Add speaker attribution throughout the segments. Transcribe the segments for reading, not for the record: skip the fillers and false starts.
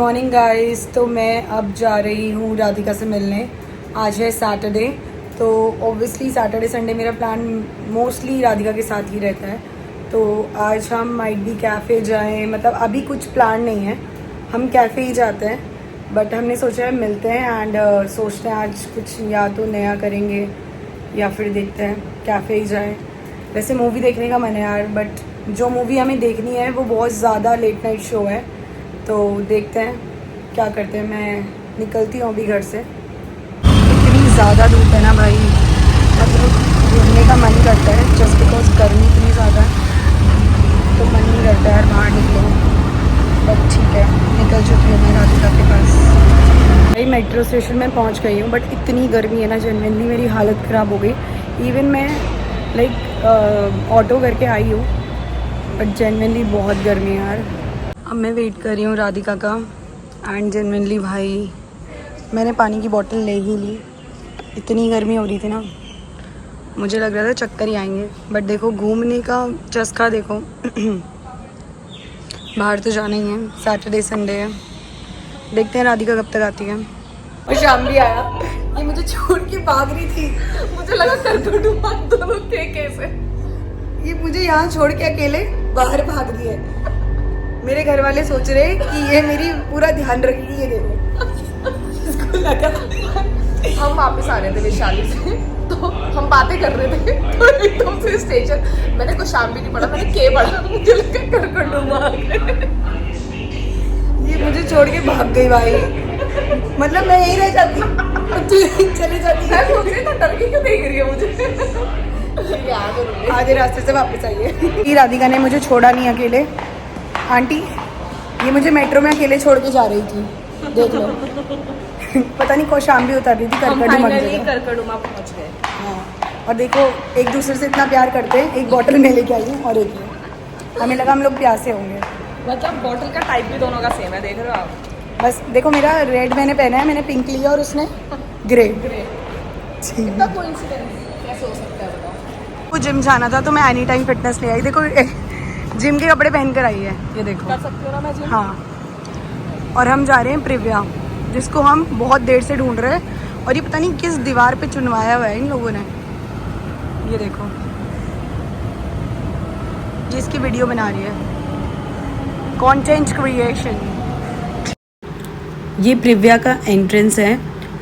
Speaker 1: Morning guys. तो मैं अब जा रही हूँ राधिका से मिलने। आज है सैटरडे, तो ऑब्वियसली सैटरडे संडे मेरा प्लान मोस्टली राधिका के साथ ही रहता है। तो आज हम माइट भी कैफ़े जाएं, मतलब अभी कुछ प्लान नहीं है, हम कैफ़े ही जाते हैं, बट हमने सोचा है मिलते हैं एंड सोचते हैं आज कुछ या तो नया करेंगे या फिर देखते हैं कैफ़े ही जाएं। वैसे मूवी देखने का मन है यार, बट जो मूवी हमें देखनी है वो बहुत ज़्यादा लेट नाइट शो है, तो देखते हैं क्या करते हैं। मैं निकलती हूँ अभी घर से। इतनी ज़्यादा धूप है ना भाई, मतलब घूमने का मन करता है जस्ट बिकॉज गर्मी इतनी ज़्यादा है, तो मन नहीं करता है बाहर निकलो, बट ठीक है निकल चुकी हूँ मैं राधिका के पास। भाई मेट्रो स्टेशन में पहुँच गई हूँ, बट इतनी गर्मी है ना, जेन्युइनली मेरी हालत ख़राब हो गई। इवन मैं ऑटो करके आई हूँ, बट जेन्युइनली बहुत गर्मी है यार। अब मैं वेट कर रही हूँ राधिका का एंड जेन्युइनली भाई मैंने पानी की बोतल ले ही ली। इतनी गर्मी हो रही थी ना, मुझे लग रहा था चक्कर ही आएंगे, बट देखो घूमने का चस्का देखो। बाहर तो जाना ही है, सैटरडे संडे है, देखते हैं राधिका कब तक आती है। और शाम भी आया, ये मुझे छोड़ के भाग रही थी, मुझे लगा कर दोनों थे कैसे, ये मुझे यहाँ छोड़ के अकेले बाहर भाग रही है। मेरे घर वाले सोच रहे कि ये मेरी पूरा ध्यान रखेगी, ये देखो। इसको लगा
Speaker 2: हम वापस आ रहे थे वैशाली से, तो हम बातें कर रहे थे, तो एकदम से स्टेशन, मैंने कुछ शाम भी नहीं पढ़ा, मैंने के पढ़ा, मुझे लगा कर
Speaker 1: ये मुझे छोड़ के भाग गई भाई, मतलब मैं यही रह जाती, तू चली जाती है।
Speaker 2: तो डर के क्यों देख रही है मुझे?
Speaker 1: आधे रास्ते से वापस आई है। राधिका ने मुझे छोड़ा नहीं अकेले। आंटी ये मुझे मेट्रो में अकेले छोड़ के जा रही थी, देख लो। पता नहीं कौन भी उतर रही थी,
Speaker 2: करकड़ुमा पहुंच गए।
Speaker 1: हाँ, और देखो एक दूसरे से इतना प्यार करते हैं। एक बॉटल में लेके आई हूँ और एक ये, हमें लगा हम लोग प्यासे होंगे।
Speaker 2: मतलब बॉटल का टाइप भी दोनों का सेम है, देख रहे हो आप।
Speaker 1: बस देखो मेरा रेड मैंने पहना है, मैंने पिंक लिया और उसने ग्रे।
Speaker 2: इतना कोइंसिडेंस कैसे हो सकता है बताओ।
Speaker 1: वो जिम जाना था तो मैं एनी टाइम फिटनेस ले आई। देखो जिम के कपड़े पहन कर आई है, ये देखो।
Speaker 2: कर सकती हो ना मैं जिम?
Speaker 1: हाँ, और हम जा रहे हैं प्रिव्या, जिसको हम बहुत देर से ढूंढ रहे हैं, और ये पता नहीं किस दीवार पे चुनवाया हुआ है इन लोगों ने। ये देखो, जिसकी वीडियो बना रही है, कंटेंट क्रिएशन। ये प्रिव्या का एंट्रेंस है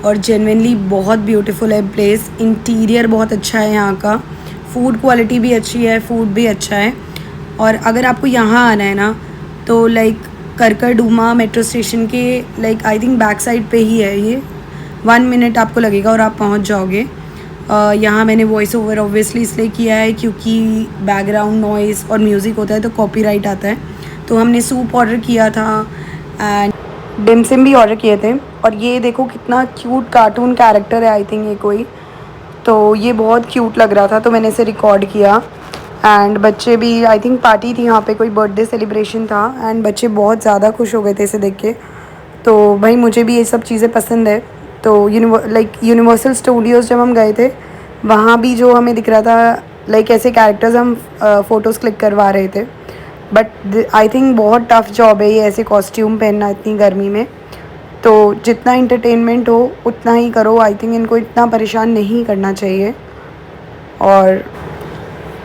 Speaker 1: और जेन्युइनली बहुत ब्यूटीफुल है प्लेस। इंटीरियर बहुत अच्छा है यहाँ का, फूड क्वालिटी भी अच्छी है, फूड भी अच्छा है। और अगर आपको यहाँ आना है ना, तो लाइक करकड़ुमा मेट्रो स्टेशन के आई थिंक बैक साइड पे ही है ये। 1 मिनट आपको लगेगा और आप पहुँच जाओगे। यहाँ मैंने वॉइस ओवर ऑब्वियसली इसलिए किया है क्योंकि बैकग्राउंड नॉइज़ और म्यूज़िक होता है तो कॉपीराइट आता है। तो हमने सूप ऑर्डर किया था एंड डिमसिम भी ऑर्डर किए थे। और ये देखो कितना क्यूट कार्टून कैरेक्टर है, आई थिंक ये कोई, तो ये बहुत क्यूट लग रहा था तो मैंने इसे रिकॉर्ड किया। एंड बच्चे भी, आई थिंक पार्टी थी यहाँ पे, कोई बर्थडे सेलिब्रेशन था एंड बच्चे बहुत ज़्यादा खुश हो गए थे इसे देख के। तो भाई मुझे भी ये सब चीज़ें पसंद है। तो यूनिवर्सल स्टूडियोज़ जब हम गए थे, वहाँ भी जो हमें दिख रहा था ऐसे कैरेक्टर्स हम फ़ोटोज़ क्लिक करवा रहे थे। बट आई थिंक बहुत टफ़ जॉब है ये ऐसे कॉस्ट्यूम पहनना इतनी गर्मी में। तो जितना इंटरटेनमेंट हो उतना ही करो, आई थिंक इनको इतना परेशान नहीं करना चाहिए। और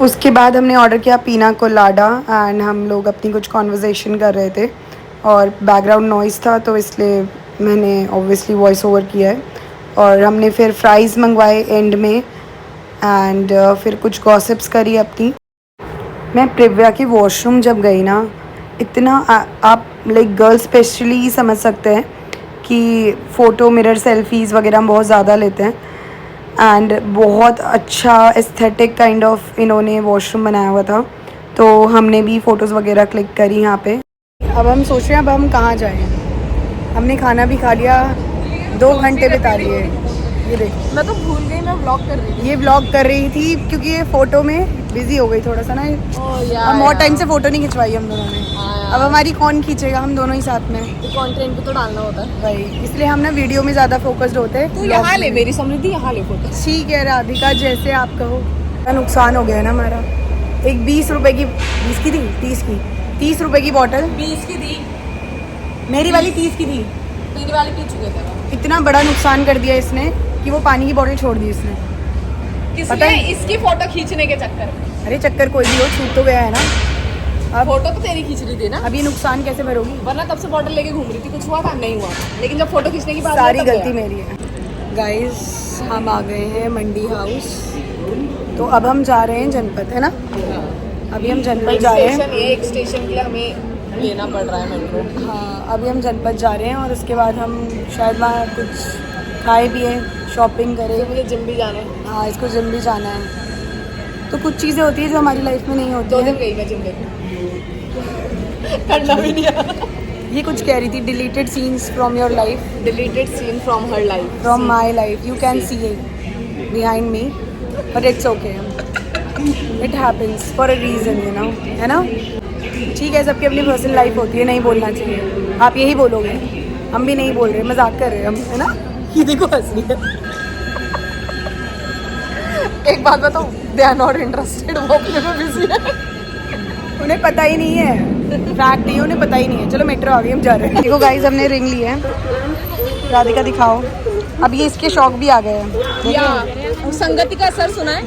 Speaker 1: उसके बाद हमने ऑर्डर किया पीना कोलाडा एंड हम लोग अपनी कुछ कॉन्वर्सेशन कर रहे थे और बैकग्राउंड नॉइज़ था तो इसलिए मैंने ऑब्वियसली वॉइस ओवर किया है। और हमने फिर फ्राइज़ मंगवाए एंड में एंड फिर कुछ गॉसिप्स करी अपनी। मैं प्रिव्या की वॉशरूम जब गई ना, इतना आप गर्ल्स स्पेशली समझ सकते हैं कि फ़ोटो मिरर सेल्फीज़ वगैरह हम बहुत ज़्यादा लेते हैं एंड बहुत अच्छा एस्थेटिक काइंड ऑफ इन्होंने वॉशरूम बनाया हुआ था, तो हमने भी फ़ोटोज़ वगैरह क्लिक करी यहाँ पे। अब हम सोच रहे हैं अब हम कहाँ जाएं। हमने खाना भी खा लिया, 2 घंटे बिता लिए। ये देखो,
Speaker 2: मैं तो भूल गई मैं व्लॉग कर रही थी।
Speaker 1: ये व्लॉग कर रही थी क्योंकि ये फ़ोटो में बिजी हो गई थोड़ा सा ना, और बहुत टाइम से फ़ोटो नहीं खिंचवाई हम दोनों ने। अब हमारी कौन खींचेगा, हम दोनों ही साथ में।
Speaker 2: कंटेंट भी तो डालना होता है
Speaker 1: भाई, इसलिए हम ना वीडियो में ज़्यादा फोकस्ड होते हैं।
Speaker 2: तू यहाँ ले मेरी समृद्धि, यहाँ ले फोटो।
Speaker 1: ठीक है राधिका, जैसे आप कहो। नुकसान हो गया ना हमारा। एक 20 रुपए की, 20 की थी, 30 की, 30 रुपए की बॉटल
Speaker 2: 20 की दी,
Speaker 1: मेरी वाली 30 की थी।
Speaker 2: मेरी वाली पी चुके थे।
Speaker 1: इतना बड़ा नुकसान कर दिया इसने कि वो पानी की बोतल छोड़ दी इसने। पता
Speaker 2: किसने?
Speaker 1: है?
Speaker 2: इसकी फोटो खींचने के चक्कर में।
Speaker 1: अरे चक्कर कोई भी हो, छूट तो गया है ना। अब
Speaker 2: फोटो तो तेरी खींच रही थी ना,
Speaker 1: अब ये नुकसान कैसे भरोगी?
Speaker 2: वरना तब से बॉटल लेके घूम रही थी, कुछ हुआ था? नहीं हुआ। लेकिन जब फोटो खींचने की बात
Speaker 1: सारी
Speaker 2: आई तब
Speaker 1: गलती
Speaker 2: गया।
Speaker 1: मेरी है। गाइस हम आ गए हैं मंडी हाउस, तो अब हम जा रहे हैं जनपद, है ना? अभी हम जनपद जा रहे हैं।
Speaker 2: स्टेशन, ये एक स्टेशन के लिए हमें लेना पड़ रहा है मेट्रो।
Speaker 1: हाँ, अभी हम जनपद जा रहे हैं और उसके बाद हम शायद वहाँ कुछ खाए पिए, शॉपिंग करें।
Speaker 2: मुझे जिम भी जाना है।
Speaker 1: हाँ, इसको जिम भी जाना है। तो कुछ चीज़ें होती है जो हमारी लाइफ में नहीं होती
Speaker 2: 2 दिन
Speaker 1: है।
Speaker 2: गई मैं जिम देखने, करना भी नहीं आया।
Speaker 1: ये कुछ कह रही थी, deleted scenes from your life,
Speaker 2: deleted scene from her life,
Speaker 1: from my life, you can see it behind me, but it's okay, it happens for a reason, you know, है ना? ठीक है, सबकी अपनी पर्सनल लाइफ होती है, नहीं बोलना चाहिए। आप यही बोलोगे, हम भी नहीं बोल रहे, मजाक कर रहे हैं हम, है ना? ये देखो हंस रही है।
Speaker 2: एक बात बताओ, दे आर नॉट इंटरेस्टेड, वो अपने में बिजी है।
Speaker 1: उन्हें पता ही नहीं है, फैक्ट नहीं है, उन्हें पता ही नहीं है। चलो मेट्रो आ गई, हम जा रहे हैं। देखो गाइस, हमने रिंग ली है। राधिका दिखाओ। अब ये इसके शौक भी आ गए हैं।
Speaker 2: या संगति का असर सुना है?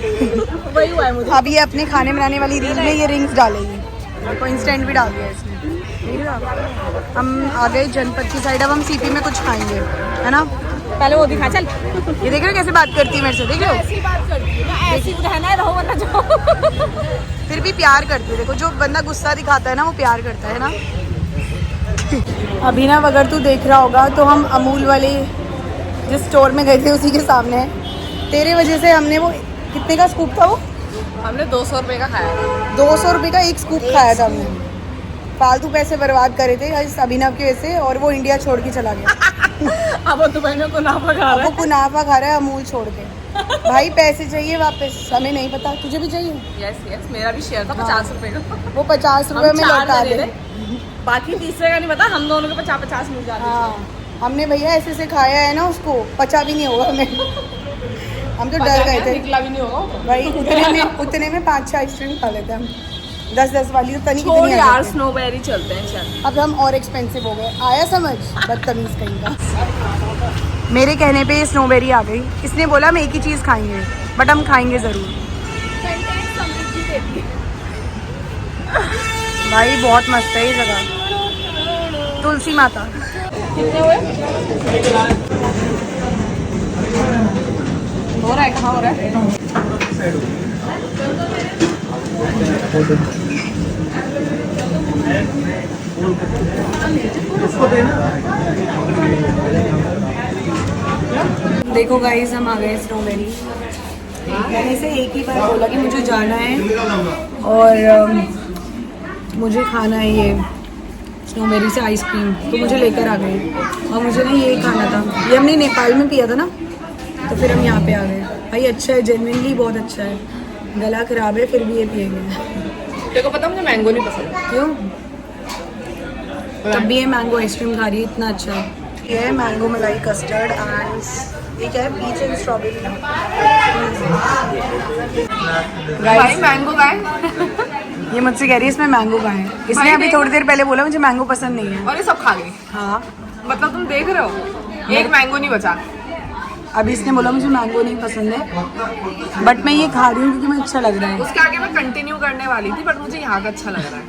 Speaker 2: वही हुआ है मुझे।
Speaker 1: अब ये अपने खाने बनाने वाली रील में ये रिंग्स डालेगी, तो इंस्टेंट भी डाल दिया इसने। हम आ गए जनपद की साइड, अब हम सीपी में कुछ खाएंगे, है ना?
Speaker 2: पहले वो दिखा, चल।
Speaker 1: ये देख रहे हो कैसे बात करती है मेरे से, देख रहे हो?
Speaker 2: ऐसी बात करती है ना, ऐसी रहना है, रहो वरना जाओ।
Speaker 1: फिर भी प्यार करती है। देखो, जो बंदा गुस्सा दिखाता है ना, वो प्यार करता है ना। अभिनव, अगर तू देख रहा होगा तो हम अमूल वाले जिस स्टोर में गए थे उसी के सामने है। तेरे वजह से हमने वो, कितने का स्कूप था वो?
Speaker 2: हमने 200 रुपये का खाया।
Speaker 1: 200 रुपये का एक स्कूप खाया था हमने। फालतू पैसे बर्बाद करे थे इस अभिनव की वजह से, और वो इंडिया छोड़ के चला गया।
Speaker 2: अब वो दुबई में कुनाफा खा रहा
Speaker 1: वो कुनाफा खा रहा है अमूल छोड़ के। भाई पैसे चाहिए वापस, हमें नहीं पता, तुझे भी चाहिए?
Speaker 2: है। यस यस, मेरा भी शेयर था 50 रुपये का।
Speaker 1: वो 50 रुपये में लौटा दे।
Speaker 2: बाकी तीसरे का नहीं पता, हम दोनों को 50-50 मिल जाते।
Speaker 1: हाँ, हमने भैया ऐसे से खाया है ना, उसको पचा भी नहीं होगा हमें। हम तो डर गए थे,
Speaker 2: निकला भी नहीं होगा
Speaker 1: भाई उतने में 5-6 आइसक्रीम खा लेते हम। 10-10 वाली तो तनी
Speaker 2: छोड़
Speaker 1: कितनी
Speaker 2: यार,
Speaker 1: आ जाती है।
Speaker 2: स्नोबेरी चलते हैं चल।
Speaker 1: अब हम और एक्सपेंसिव हो गए, आया समझ? बदतमीज कहीं का। मेरे कहने पे ये स्नोबेरी आ गई। इसने बोला हम एक ही चीज़ खाएंगे, बट हम खाएंगे ज़रूर। भाई बहुत मस्त है ये जगह, तुलसी माता।
Speaker 2: कितने हुए? हो रहा है, कहाँ हो रहा है?
Speaker 1: देखो गाइस, हम आ गए स्नोबेरी। मैंने इसे एक ही बार बोला कि मुझे जाना है और मुझे खाना है ये स्नोबेरी से आइसक्रीम, तो मुझे लेकर आ गए। और मुझे ना ये खाना था, ये हमने नेपाल में पिया था ना, तो फिर हम यहाँ पे आ गए। भाई अच्छा है, जेन्युइनली बहुत अच्छा है। गला खराब है फिर भी ये पिएंगे।
Speaker 2: तेरे को पता मुझे मैंगो नहीं पसंद।
Speaker 1: क्यों? तब भी ये मैंगो आइसक्रीम खा रही है, इतना अच्छा है। ये है मैंगो मलाई कस्टर्ड एंड ये क्या है, पीच एंड स्ट्रॉबेरी।
Speaker 2: भाई मैंगो का है।
Speaker 1: ये मुझसे कह रही है इसमें मैंगो का है। इसने
Speaker 2: भाई
Speaker 1: अभी
Speaker 2: देख-
Speaker 1: थोड़ी देर पहले बोला मुझे मैंगो पसंद नहीं है।
Speaker 2: और ये सब खा गई।
Speaker 1: हाँ,
Speaker 2: मतलब तुम देख रहे हो, एक मैंगो नहीं बचा।
Speaker 1: अभी इसने बोला मुझे मैंगो नहीं पसंद है, बट मैं ये खा रही हूँ क्योंकि मुझे अच्छा लग रहा है।
Speaker 2: उसके आगे मैं कंटिन्यू करने वाली थी, बट मुझे यहाँ का अच्छा लग रहा है।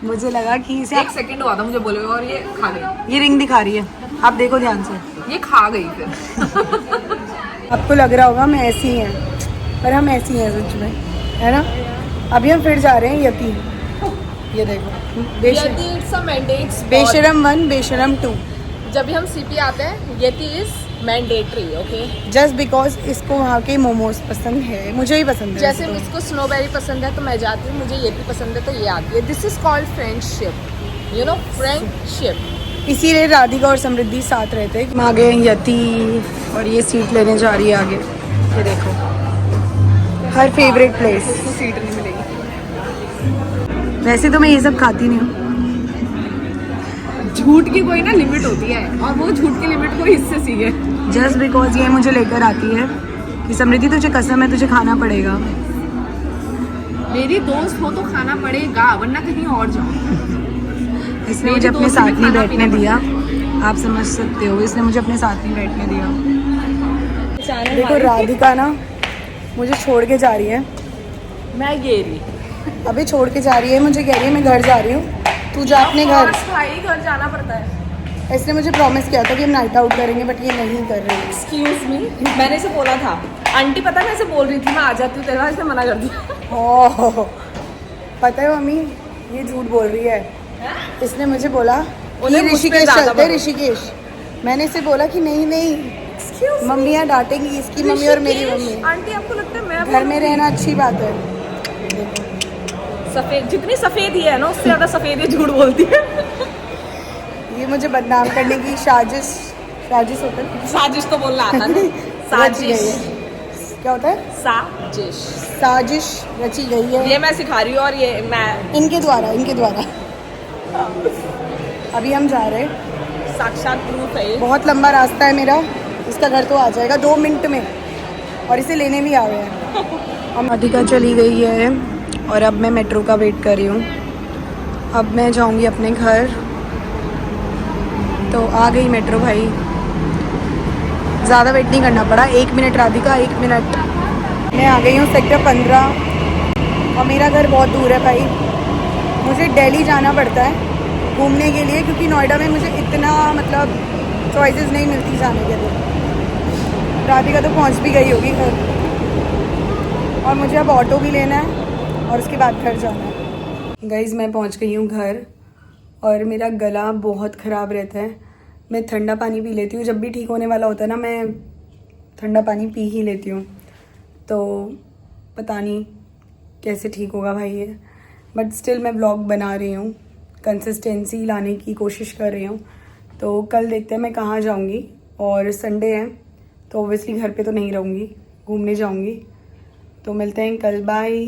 Speaker 1: मुझे लगा कि इसे
Speaker 2: 1 सेकंड हुआ था मुझे बोले हुए और ये खा गई।
Speaker 1: ये रिंग दिखा रही है, आप देखो ध्यान से।
Speaker 2: ये खा गई फिर।
Speaker 1: आपको लग रहा होगा हम ऐसी ही हैं, पर हम ऐसी हैं सच में, है ना? अभी हम फिर जा रहे हैं यति। ये देखो, बेशरम 1 बेशरम 2।
Speaker 2: जब भी हम सीपी आते हैं, येती is mandatory, okay.
Speaker 1: Just because इसको वहाँ के मोमोज पसंद है, मुझे भी पसंद है।
Speaker 2: जैसे
Speaker 1: वैसे
Speaker 2: मुझको स्नोबेरी पसंद है तो मैं जाती हूँ, मुझे येती पसंद है तो ये आती है। This is called friendship, you know, friendship.
Speaker 1: तो इसीलिए राधिका और समृद्धि साथ रहते हैं। हम आ गए यति और ये सीट लेने जा रही है आगे। ये देखो, हर फेवरेट प्लेस।
Speaker 2: उसको सीट नहीं मिलेगी।
Speaker 1: वैसे तो मैं ये सब खाती नहीं हूँ।
Speaker 2: झूठ की कोई ना लिमिट होती है, और वो झूठ की लिमिट को इससे सीखे।
Speaker 1: जस्ट बिकॉज ये मुझे लेकर आती है कि समृद्धि तुझे कसम है, तुझे खाना पड़ेगा।
Speaker 2: मेरी दोस्त हो तो खाना पड़ेगा, वरना कहीं और जाओ।
Speaker 1: इसने मुझे अपने साथ में बैठने दिया, आप समझ सकते हो, इसने मुझे अपने साथ में बैठने दिया। देखो राधिका ना मुझे छोड़ के जा रही है,
Speaker 2: मैं ये रही
Speaker 1: अभी छोड़ के जा रही है, मुझे कह रही है मैं घर जा रही हूँ, तू जा अपने घर।
Speaker 2: भाई घर जाना पड़ता है।
Speaker 1: इसने मुझे प्रॉमिस किया था कि हम नाइट आउट करेंगे, बट ये नहीं कर रही।
Speaker 2: एक्सक्यूज मी, मैंने इसे बोला था, आंटी पता है मैं इसे बोल रही थी मैं आ जाती हूँ, तेरा इसने मना कर दिया।
Speaker 1: ओह पता है मम्मी ये झूठ बोल रही है। इसने मुझे बोला कि ऋषिकेश चलते हैं, ऋषिकेश। मैंने इसे बोला कि नहीं नहीं, मम्मी यहाँ डांटेंगी, इसकी मम्मी और मेरी मम्मी।
Speaker 2: आंटी आपको लगता है मैं
Speaker 1: घर में रहना अच्छी बात है।
Speaker 2: सफेद जितनी सफेद ही है ना उससे ज्यादा सफेद ही झूठ बोलती है।
Speaker 1: ये मुझे बदनाम करने की साजिश होता है।
Speaker 2: साजिश तो बोलना आता है।
Speaker 1: रची गई
Speaker 2: साजिश
Speaker 1: है। क्या होता है? साजिश रची गई है।
Speaker 2: ये मैं सिखा रही हूँ और ये मैं
Speaker 1: इनके द्वारा अभी हम जा रहे हैं,
Speaker 2: साक्षात प्रूफ है ये।
Speaker 1: बहुत लंबा रास्ता है मेरा, इसका घर तो आ जाएगा 2 मिनट में, और इसे लेने भी आ गए हैं। अब राधिका चली गई है और अब मैं मेट्रो का वेट कर रही हूँ। अब मैं जाऊँगी अपने घर, तो आ गई मेट्रो भाई, ज़्यादा वेट नहीं करना पड़ा। 1 मिनट राधिका, 1 मिनट। मैं आ गई हूँ सेक्टर 15 और मेरा घर बहुत दूर है भाई, मुझे दिल्ली जाना पड़ता है घूमने के लिए, क्योंकि नोएडा में मुझे इतना मतलब चॉइसेस नहीं मिलती जाने के लिए। राधिका तो पहुँच भी गई होगी घर, और मुझे अब ऑटो भी लेना है और उसके बाद घर जाना है। गाइज़ मैं पहुँच गई हूँ घर, और मेरा गला बहुत ख़राब रहता है। मैं ठंडा पानी पी लेती हूँ, जब भी ठीक होने वाला होता है ना मैं ठंडा पानी पी ही लेती हूँ, तो पता नहीं कैसे ठीक होगा भाई ये, बट स्टिल मैं व्लॉग बना रही हूँ, कंसिस्टेंसी लाने की कोशिश कर रही हूँ। तो कल देखते हैं मैं कहाँ जाऊँगी, और संडे है तो ओब्वियसली घर पे तो नहीं रहूँगी, घूमने जाऊँगी। तो मिलते हैं कल, बाय।